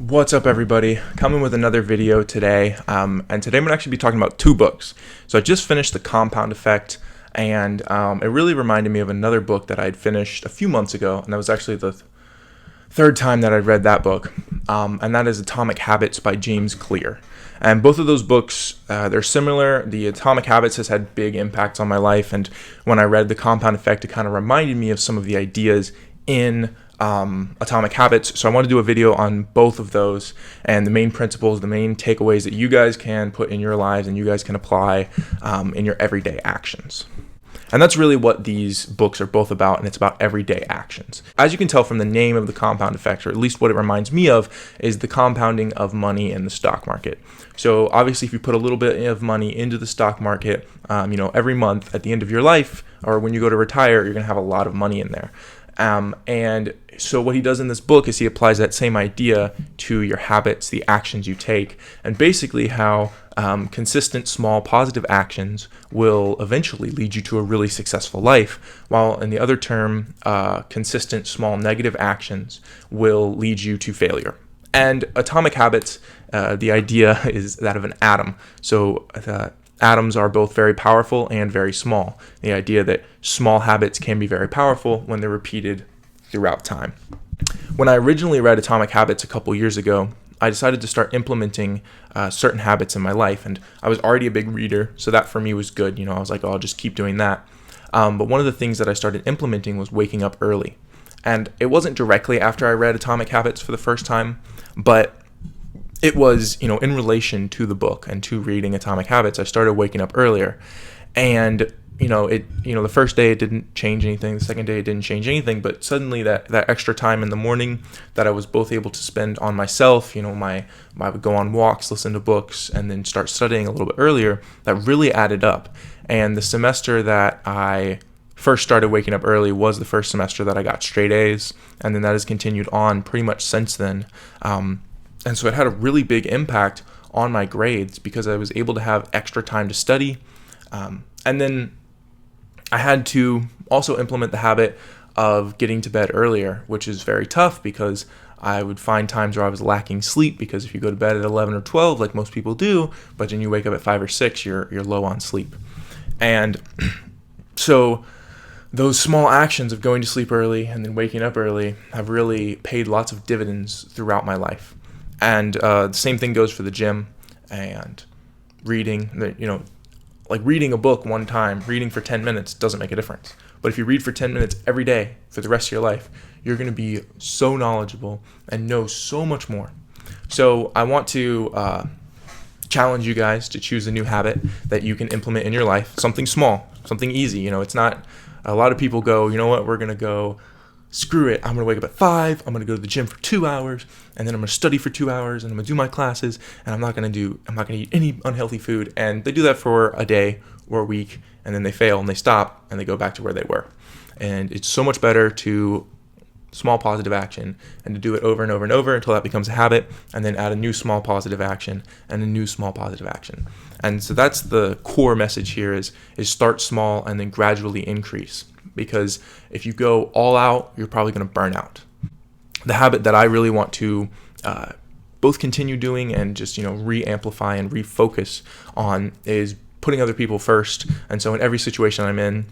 What's up, everybody? Coming with another video today, and today I'm going to actually be talking about two books. So I just finished The Compound Effect, and it really reminded me of another book that I had finished a few months ago, and that was actually the third time that I'd read that book, and that is Atomic Habits by James Clear. And both of those books, they're similar. The Atomic Habits has had big impacts on my life, and when I read The Compound Effect, it kind of reminded me of some of the ideas in Atomic Habits. So I want to do a video on both of those and the main principles, the main takeaways that you guys can put in your lives and you guys can apply in your everyday actions. And that's really what these books are both about, and it's about everyday actions. As you can tell from the name of The Compound Effect, or at least what it reminds me of, is the compounding of money in the stock market. So obviously, if you put a little bit of money into the stock market, every month at the end of your life, or when you go to retire, you're going to have a lot of money in there. And so what he does in this book is he applies that same idea to your habits, the actions you take, and basically how consistent small positive actions will eventually lead you to a really successful life, while in the other term, consistent small negative actions will lead you to failure. And Atomic Habits, the idea is that of an atom. So atoms are both very powerful and very small. The idea that small habits can be very powerful when they're repeated throughout time. When I originally read Atomic Habits a couple years ago, I decided to start implementing certain habits in my life, and I was already a big reader, so that for me was good. I was like, oh, I'll just keep doing that. But one of the things that I started implementing was waking up early. And it wasn't directly after I read Atomic Habits for the first time, but it was, in relation to the book and to reading Atomic Habits, I started waking up earlier. And the first day it didn't change anything. The second day it didn't change anything. But suddenly that extra time in the morning that I was both able to spend on myself, I would go on walks, listen to books, and then start studying a little bit earlier, that really added up. And the semester that I first started waking up early was the first semester that I got straight A's. And then that has continued on pretty much since then. And so it had a really big impact on my grades because I was able to have extra time to study. And then I had to also implement the habit of getting to bed earlier, which is very tough because I would find times where I was lacking sleep, because if you go to bed at 11 or 12, like most people do, but then you wake up at 5 or 6, you're low on sleep. And so those small actions of going to sleep early and then waking up early have really paid lots of dividends throughout my life. And the same thing goes for the gym and reading. Like reading a book one time, reading for 10 minutes doesn't make a difference. But if you read for 10 minutes every day for the rest of your life, you're going to be so knowledgeable and know so much more. So I want to challenge you guys to choose a new habit that you can implement in your life, something small, something easy. It's not, a lot of people go, we're going to go, screw it, I'm going to wake up at 5, I'm going to go to the gym for 2 hours, and then I'm going to study for 2 hours, and I'm going to do my classes, and I'm not going to eat any unhealthy food. And they do that for a day or a week, and then they fail, and they stop, and they go back to where they were. And it's so much better to small positive action and to do it over and over and over until that becomes a habit, and then add a new small positive action and a new small positive action. And so that's the core message here is start small and then gradually increase. Because if you go all out, you're probably going to burn out. The habit that I really want to both continue doing and just re-amplify and refocus on is putting other people first. And so in every situation I'm in,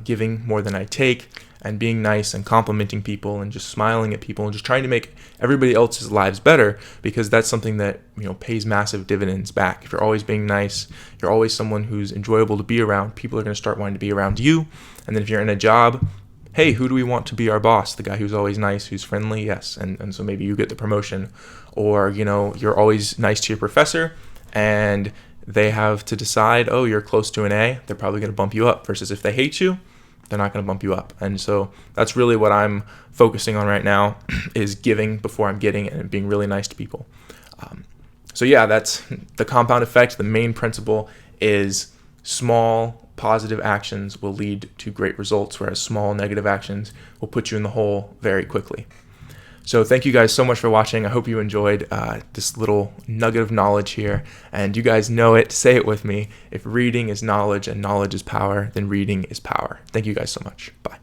giving more than I take, and being nice and complimenting people and just smiling at people and just trying to make everybody else's lives better, because that's something that pays massive dividends back. If you're always being nice, you're always someone who's enjoyable to be around, people are going to start wanting to be around you. And then if you're in a job, hey, who do we want to be our boss? The guy who's always nice, who's friendly? Yes. And so maybe you get the promotion. Or you're always nice to your professor, and they have to decide, oh, you're close to an A, they're probably going to bump you up, versus if they hate you, they're not going to bump you up. And so that's really what I'm focusing on right now, is giving before I'm getting, and being really nice to people. So yeah, that's the compound effect. The main principle is small positive actions will lead to great results, whereas small negative actions will put you in the hole very quickly. So thank you guys so much for watching. I hope you enjoyed this little nugget of knowledge here. And you guys know it. Say it with me. If reading is knowledge and knowledge is power, then reading is power. Thank you guys so much. Bye.